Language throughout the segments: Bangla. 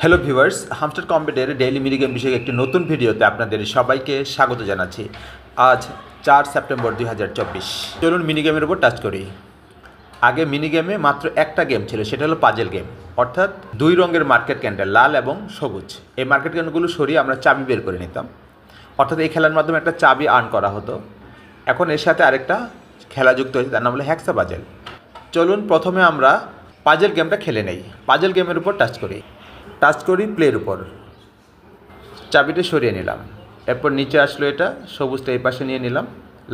হ্যালো ভিউয়ার্স, হামস্টার কম্পিউটারের ডেইলি মিনি গেম বিষয়ক একটি নতুন ভিডিওতে আপনাদের সবাইকে স্বাগত জানাচ্ছি। আজ 4 সেপ্টেম্বর 2024। চলুন মিনি গেমের উপর টাচ করি। আগে মিনি গেমে মাত্র একটা গেম ছিল, সেটা হলো পাজেল গেম, অর্থাৎ দুই রঙের মার্কেট ক্যান্ডেল, লাল এবং সবুজ। এই মার্কেট ক্যান্ডেলগুলো সরিয়ে আমরা চাবি বের করে নিতাম, অর্থাৎ এই খেলার মাধ্যমে একটা চাবি আর্ন করা হতো। এখন এর সাথে আরেকটা খেলা যুক্ত হয়েছে, তার নাম হলো হ্যাক্সা পাজেল। চলুন প্রথমে আমরা পাজেল গেমটা খেলে নেই। পাজেল গেমের উপর টাচ করি প্লের উপর, চাবিটা সরিয়ে নিলাম। এরপর নিচে আসলো, এটা সবুজটা এই পাশে নিয়ে নিলাম,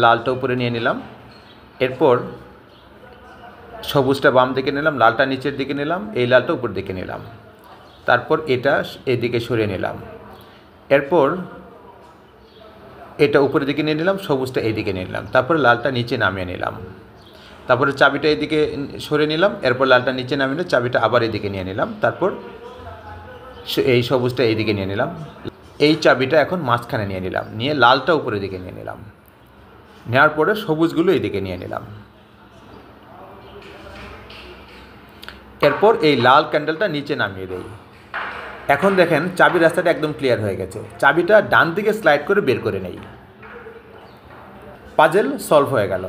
লালটা উপরে নিয়ে নিলাম। এরপর সবুজটা বাম দিকে নিলাম, লালটা নিচের দিকে নিলাম, এই লালটা উপর দিকে নিলাম। তারপর এটা এদিকে সরিয়ে নিলাম। এরপর এটা উপরের দিকে নিয়ে নিলাম, সবুজটা এইদিকে নিয়ে নিলাম। তারপর লালটা নিচে নামিয়ে নিলাম। তারপরে চাবিটা এদিকে সরিয়ে নিলাম। এরপর লালটা নিচে নামিয়ে নিলাম, চাবিটা আবার এদিকে নিয়ে নিলাম। তারপর এই সবুজটা এইদিকে নিয়ে নিলাম। এই চাবিটা এখন মাঝখানে নিয়ে নিলাম, নিয়ে লালটা উপরের দিকে নিয়ে নিলাম। নেওয়ার পরে সবুজগুলো এইদিকে নিয়ে নিলাম। এরপর এই লাল ক্যান্ডেলটা নিচে নামিয়ে দেই। এখন দেখেন চাবির রাস্তাটা একদম ক্লিয়ার হয়ে গেছে। চাবিটা ডান দিকে স্লাইড করে বের করে নেই। পাজেল সলভ হয়ে গেল।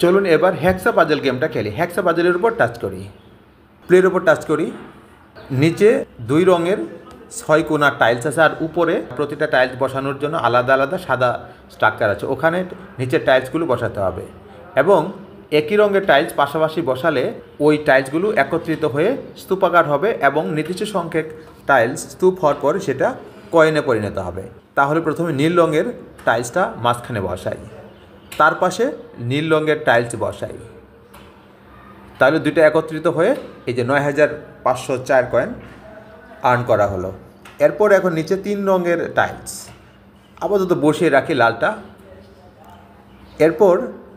চলুন এবার হ্যাক্সা পাজেল গেমটা খেলি। হ্যাক্সা পাজেলের উপর টাচ করি, প্লের উপর টাচ করি। নিচে দুই রঙের 6 কোণার টাইলস আছে, আর উপরে প্রতিটা টাইলস বসানোর জন্য আলাদা আলাদা সাদা স্ট্রাকচার আছে। ওখানে নিচের টাইলসগুলো বসাতে হবে, এবং একই রঙের টাইলস পাশাপাশি বসালে ওই টাইলসগুলো একত্রিত হয়ে স্তূপাকার হবে, এবং নির্দিষ্ট সংখ্যক টাইলস স্তূপ হওয়ার পর সেটা কয়েনে পরিণত হবে। তাহলে প্রথমে নীল রঙের টাইলসটা মাঝখানে বসাই, তার পাশে নীল রঙের টাইলস বসাই। তাহলে দুইটা একত্রিত হয়ে এই যে 9504 কয়েন আর্ন করা হলো। এরপর এখন নিচে 3 রঙের টাইলস আপাতত বসিয়ে রাখি, লালটা। এরপর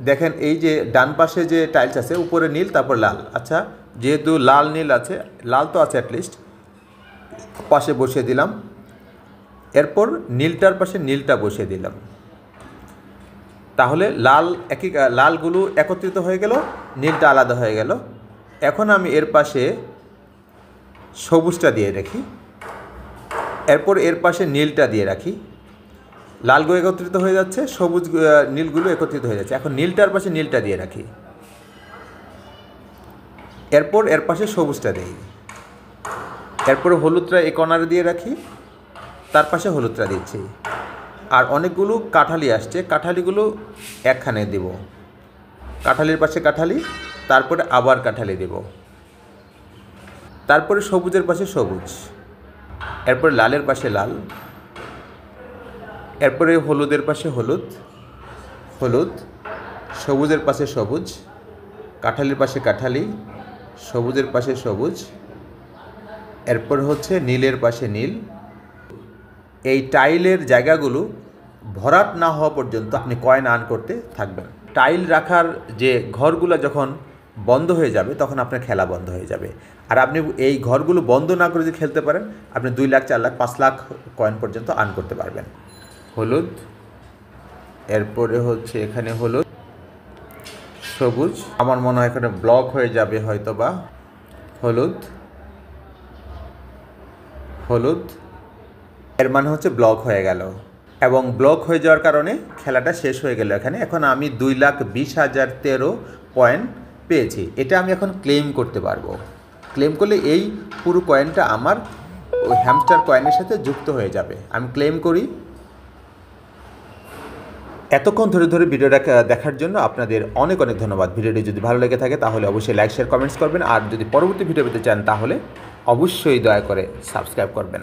দেখেন এই যে ডান পাশে যে টাইলস আছে, উপরে নীল তারপর লাল। আচ্ছা, যেহেতু লাল নীল আছে, লাল তো আছে অ্যাটলিস্ট, পাশে বসিয়ে দিলাম। এরপর নীলটার পাশে নীলটা বসিয়ে দিলাম। তাহলে লালগুলো একত্রিত হয়ে গেল, নীলটা আলাদা হয়ে গেল। এখন আমি এর পাশে সবুজটা দিয়ে রাখি, এরপর এর পাশে নীলটা দিয়ে রাখি। লালগুলো একত্রিত হয়ে যাচ্ছে, সবুজ নীলগুলো একত্রিত হয়ে যাচ্ছে। এখন নীলটার পাশে নীলটা দিয়ে রাখি, এরপর এর পাশে সবুজটা দিই। এরপর হলুদটা এই কর্নারে দিয়ে রাখি, তার পাশে হলুদটা দিচ্ছি। আর অনেকগুলো কাঠালি আসছে, কাঠালিগুলো একখানে দেব, কাঠালির পাশে কাঠালি, তারপরে আবার কাঠালি দেব। তারপরে সবুজের পাশে সবুজ, এরপর লালের পাশে লাল, এরপরে হলুদের পাশে হলুদ, হলুদ, সবুজের পাশে সবুজ, কাঠালির পাশে কাঠালি, সবুজের পাশে সবুজ, এরপর হচ্ছে নীলের পাশে নীল। এই টাইলের জায়গাগুলো ভরাট না হওয়া পর্যন্ত আপনি কয়েন আর্ন করতে থাকবেন। টাইল রাখার যে ঘরগুলো যখন বন্ধ হয়ে যাবে, তখন আপনার খেলা বন্ধ হয়ে যাবে। আর আপনি এই ঘরগুলো বন্ধ না করে যদি খেলতে পারেন, আপনি 2 লাখ, 4 লাখ, 5 লাখ কয়েন পর্যন্ত আর্ন করতে পারবেন। হলুদ, এরপরে হচ্ছে এখানে হলুদ, সবুজ, আমার মনে হয় এখানে ব্লক হয়ে যাবে হয়তো বা। হলুদ, হলুদ, এর মানে হচ্ছে ব্লক হয়ে গেল, এবং ব্লক হয়ে যাওয়ার কারণে খেলাটা শেষ হয়ে গেল এখানে। এখন আমি 2,20,013 কয়েন পেয়েছি। এটা আমি এখন ক্লেম করতে পারবো। ক্লেম করলে এই পুরো কয়েনটা আমার ওই হ্যামস্টার কয়েনের সাথে যুক্ত হয়ে যাবে। আমি ক্লেম করি। এতক্ষণ ধরে ভিডিওটা দেখার জন্য আপনাদের অনেক অনেক ধন্যবাদ। ভিডিওটি যদি ভালো লেগে থাকে তাহলে অবশ্যই লাইক, শেয়ার, কমেন্টস করবেন। আর যদি পরবর্তী ভিডিও পেতে চান তাহলে অবশ্যই দয়া করে সাবস্ক্রাইব করবেন।